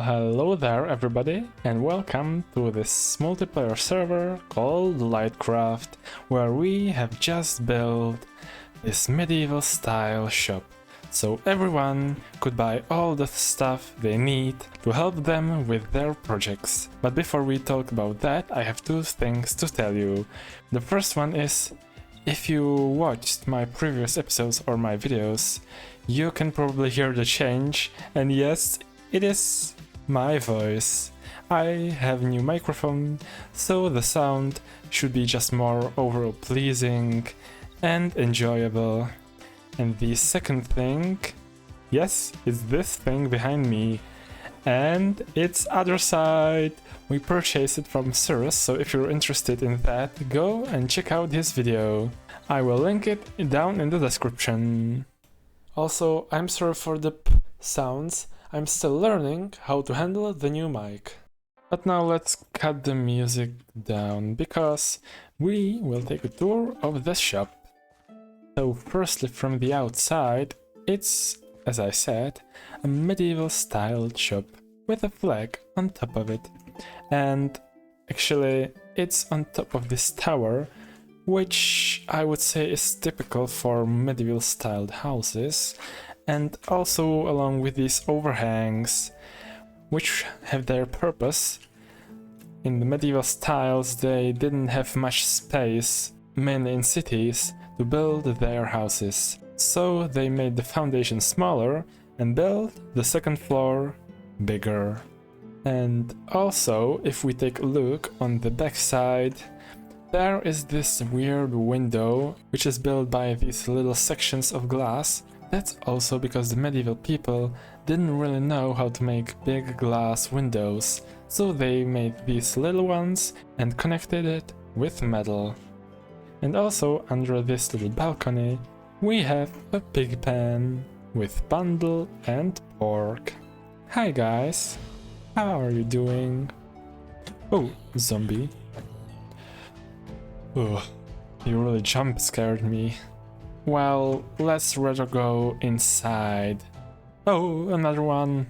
Hello there everybody, and welcome to this multiplayer server called Lightcraft, where we have just built this medieval style shop, so everyone could buy all the stuff they need to help them with their projects. But before we talk about that, I have two things to tell you. The first one is, if you watched my previous episodes or my videos, you can probably hear the change, and yes, it is my voice. I have a new microphone, so the sound should be just more overall pleasing and enjoyable. And the second thing, yes, it's this thing behind me, and it's other side. We purchased it from Cirrus, so if you're interested in that, go and check out his video. I will link it down in the description. Also, I'm sorry for the p sounds. I'm still learning how to handle the new mic. But now let's cut the music down, because we will take a tour of the shop. So firstly, from the outside, it's, as I said, a medieval styled shop with a flag on top of it. And actually, it's on top of this tower, which I would say is typical for medieval styled houses, and also along with these overhangs, which have their purpose. In the medieval styles, they didn't have much space, mainly in cities, to build their houses, so they made the foundation smaller and built the second floor bigger. And also, if we take a look on the back side, there is this weird window, which is built by these little sections of glass. That's also because the medieval people didn't really know how to make big glass windows, so they made these little ones and connected it with metal. And also under this little balcony we have a pig pen with bundle and pork. Hi guys, how are you doing? Oh, zombie. Oh, you really jump scared me. Well, let's rather go inside. Oh, another one.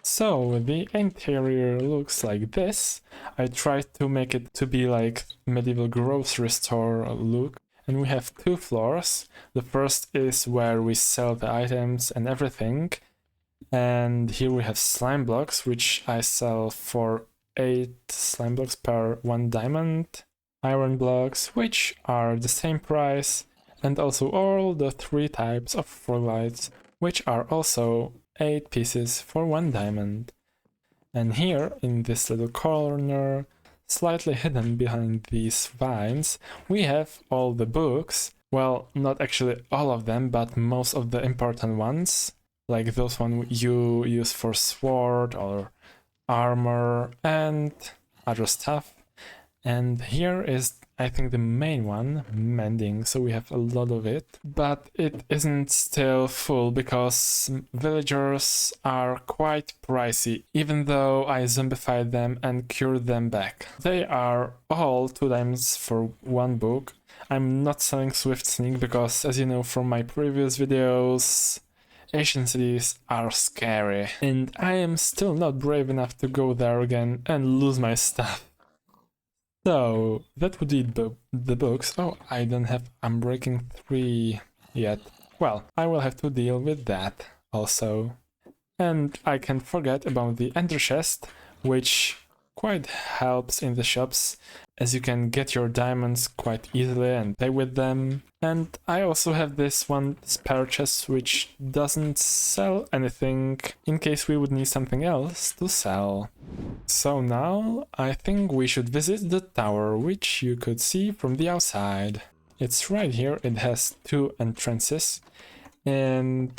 So, the interior looks like this. I tried to make it to be like medieval grocery store look. And we have two floors. The first is where we sell the items and everything. And here we have slime blocks, which I sell for 8 slime blocks per 1 diamond. Iron blocks, which are the same price, and also all the 3 types of frostlights, which are also 8 pieces for 1 diamond. And here, in this little corner, slightly hidden behind these vines, we have all the books. Well, not actually all of them, but most of the important ones, like those ones you use for sword or armor and other stuff. And here is, I think, the main one, mending, so we have a lot of it. But it isn't still full, because villagers are quite pricey, even though I zombified them and cured them back. They are all 2 diamonds for 1 book. I'm not selling Swift Sneak, because, as you know from my previous videos, Asian cities are scary. And I am still not brave enough to go there again and lose my stuff. So, that would be the books. Oh, I don't have Unbreaking 3 yet. Well, I will have to deal with that also. And I can't forget about the ender chest, which quite helps in the shops, as you can get your diamonds quite easily and pay with them. And I also have this one spare chest, which doesn't sell anything, in case we would need something else to sell. So now I think we should visit the tower, which you could see from the outside. It's right here. It has 2 entrances, and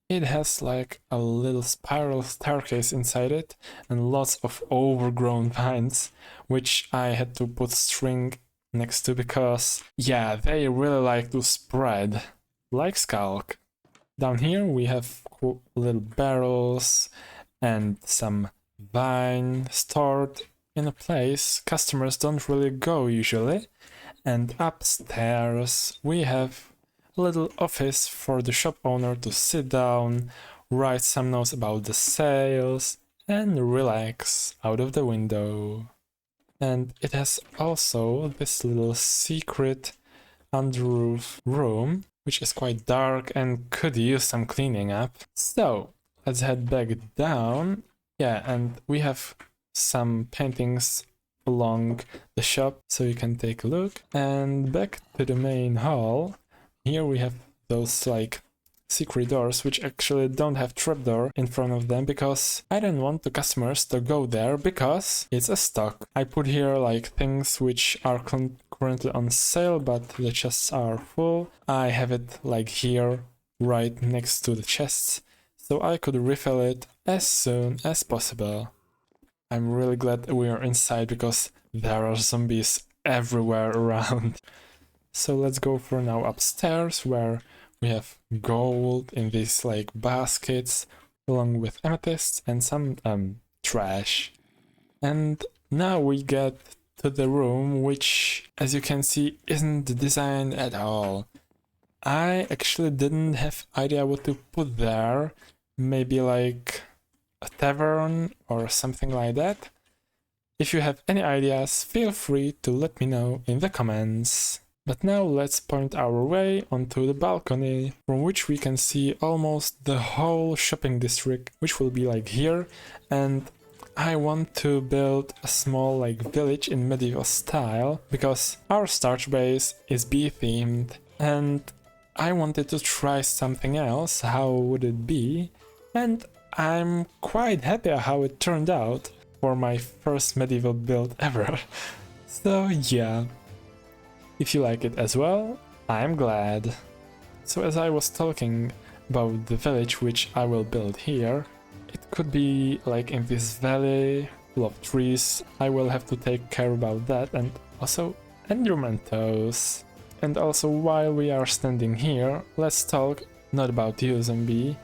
it has like a little spiral staircase inside it and lots of overgrown vines, which I had to put string next to, because yeah, they really like to spread like skulk. Down here we have little barrels and some vine stored in a place customers don't really go usually. And upstairs we have a little office for the shop owner to sit down, write some notes about the sales, and relax out of the window. And it has also this little secret under-roof room, which is quite dark and could use some cleaning up. So let's head back down. Yeah, and we have some paintings along the shop, so you can take a look. And back to the main hall. Here we have those like secret doors, which actually don't have trapdoor in front of them, because I don't want the customers to go there because it's a stock. I put here like things which are currently on sale, but the chests are full. I have it like here right next to the chests, so I could refill it as soon as possible. I'm really glad we are inside because there are zombies everywhere around. So let's go for now upstairs, where we have gold in these like baskets along with amethysts and some trash. And now we get to the room, which, as you can see, isn't designed at all. I actually didn't have idea what to put there. Maybe like a tavern or something like that. If you have any ideas, feel free to let me know in the comments. But now let's point our way onto the balcony, from which we can see almost the whole shopping district, which will be like here. And I want to build a small like village in medieval style, because our starter base is bee themed, and I wanted to try something else. How would it be? And I'm quite happy how it turned out for my first medieval build ever. So yeah. If you like it as well, I'm glad. So as I was talking about the village which I will build here, it could be like in this valley full of trees. I will have to take care about that, and also Enderman toes. And also while we are standing here, let's talk not about you, zombie.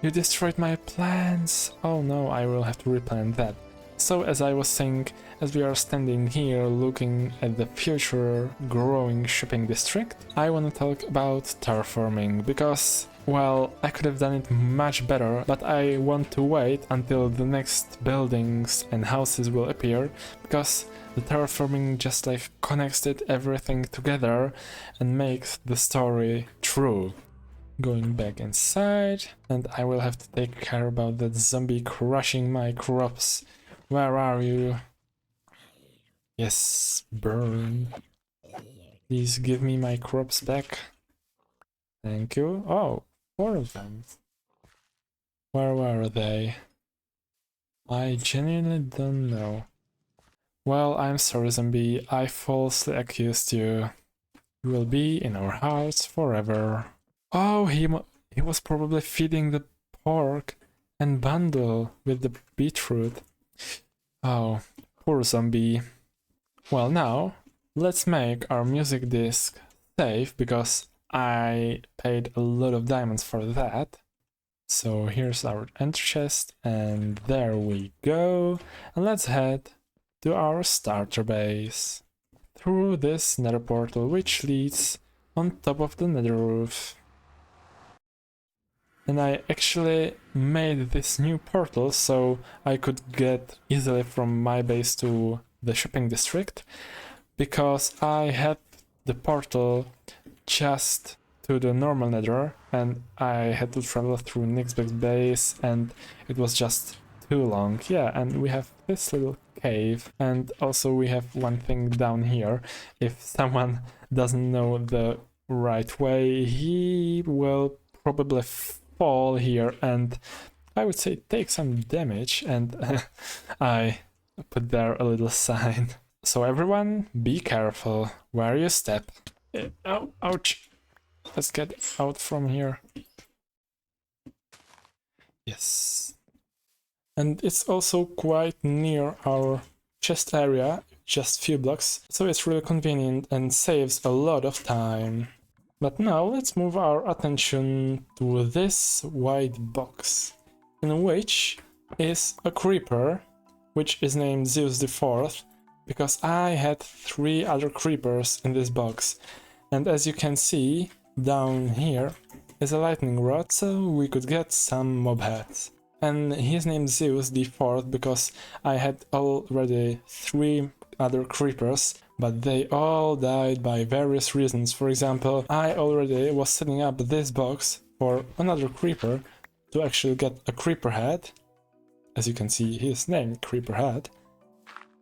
You destroyed my plans! Oh no, I will have to replant that. So as I was saying, as we are standing here looking at the future growing shopping district, I want to talk about terraforming, because, well, I could have done it much better, but I want to wait until the next buildings and houses will appear, because the terraforming just like connects it everything together and makes the story true. Going back inside, and I will have to take care about that zombie crushing my crops. Where are you? Yes, burn. Please give me my crops back. Thank you. Oh, 4 of them. Where were they? I genuinely don't know. Well, I'm sorry, zombie. I falsely accused you. You will be in our hearts forever. Oh, he was probably feeding the pork and bundle with the beetroot. Oh, poor zombie. Well, now let's make our music disc safe, because I paid a lot of diamonds for that. So here's our enter chest, and there we go. And let's head to our starter base through this nether portal, which leads on top of the nether roof. And I actually made this new portal so I could get easily from my base to the shopping district, because I had the portal just to the normal nether and I had to travel through KnickBock's base and it was just too long. Yeah, and we have this little cave, and also we have one thing down here. If someone doesn't know the right way, he will probably fall here and I would say take some damage, and I put there a little sign. So everyone, be careful where you step. Oh, ouch. Let's get out from here. Yes. And it's also quite near our chest area, just few blocks, so it's really convenient and saves a lot of time. But now let's move our attention to this white box, in which is a creeper, which is named Zeus the Fourth, because I had 3 other creepers in this box. And as you can see down here, is a lightning rod, so we could get some mob heads. And he's named Zeus the 4th because I had already 3 other creepers, but they all died by various reasons. For example, I already was setting up this box for another creeper to actually get a creeper head. As you can see, he's named Creeper Head.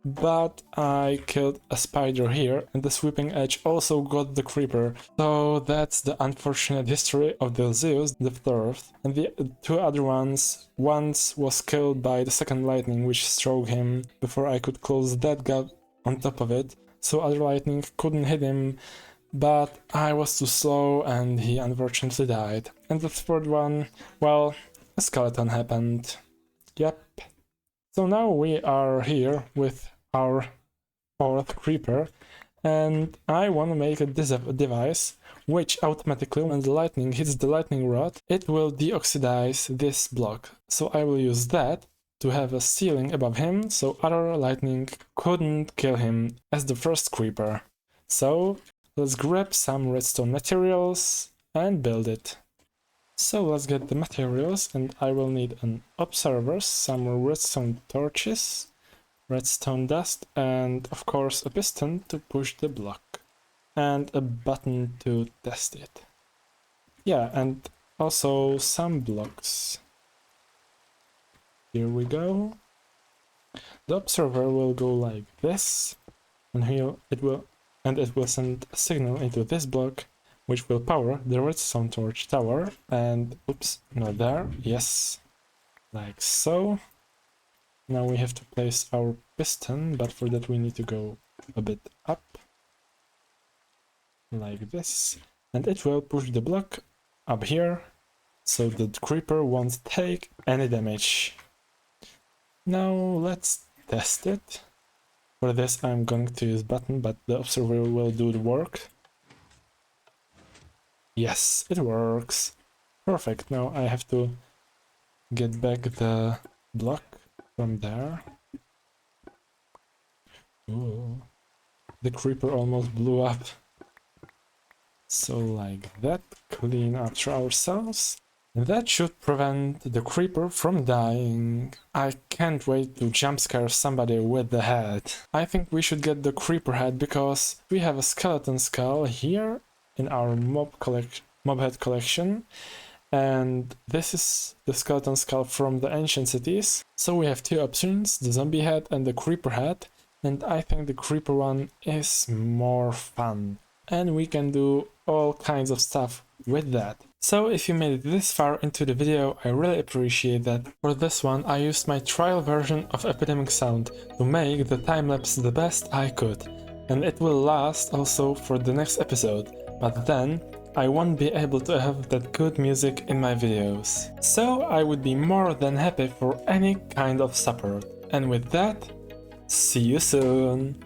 But I killed a spider here, and the sweeping edge also got the creeper. So that's the unfortunate history of the Zeus the 3rd. And the 2 other ones, once was killed by the second lightning which struck him before I could close that gap on top of it. So other lightning couldn't hit him, but I was too slow and he unfortunately died. And the 3rd one, well, a skeleton happened. Yep. So now we are here with our 4th creeper, and I want to make a device which automatically, when the lightning hits the lightning rod, it will deoxidize this block. So I will use that to have a ceiling above him, so other lightning couldn't kill him as the first creeper. So let's grab some redstone materials and build it. So let's get the materials, and I will need an observer, some redstone torches, redstone dust, and of course a piston to push the block, and a button to test it. Yeah, and also some blocks. Here we go. The observer will go like this, and it will send a signal into this block, which will power the redstone torch tower, and oops, not there, yes, like so. Now we have to place our piston, but for that we need to go a bit up, like this, and it will push the block up here, so the creeper won't take any damage. Now let's test it. For this I'm going to use button, but the observer will do the work. Yes, it works. Perfect. Now I have to get back the block from there. Ooh. The creeper almost blew up. So like that, clean after ourselves. That should prevent the creeper from dying. I can't wait to jump scare somebody with the head. I think we should get the creeper head because we have a skeleton skull here in our mob head collection, and this is the skeleton skull from the ancient cities. So we have 2 options, the zombie head and the creeper head, and I think the creeper one is more fun, and we can do all kinds of stuff with that. So if you made it this far into the video, I really appreciate that. For this one I used my trial version of Epidemic Sound to make the time-lapse the best I could, and it will last also for the next episode, but then I won't be able to have that good music in my videos. So I would be more than happy for any kind of support. And with that, see you soon!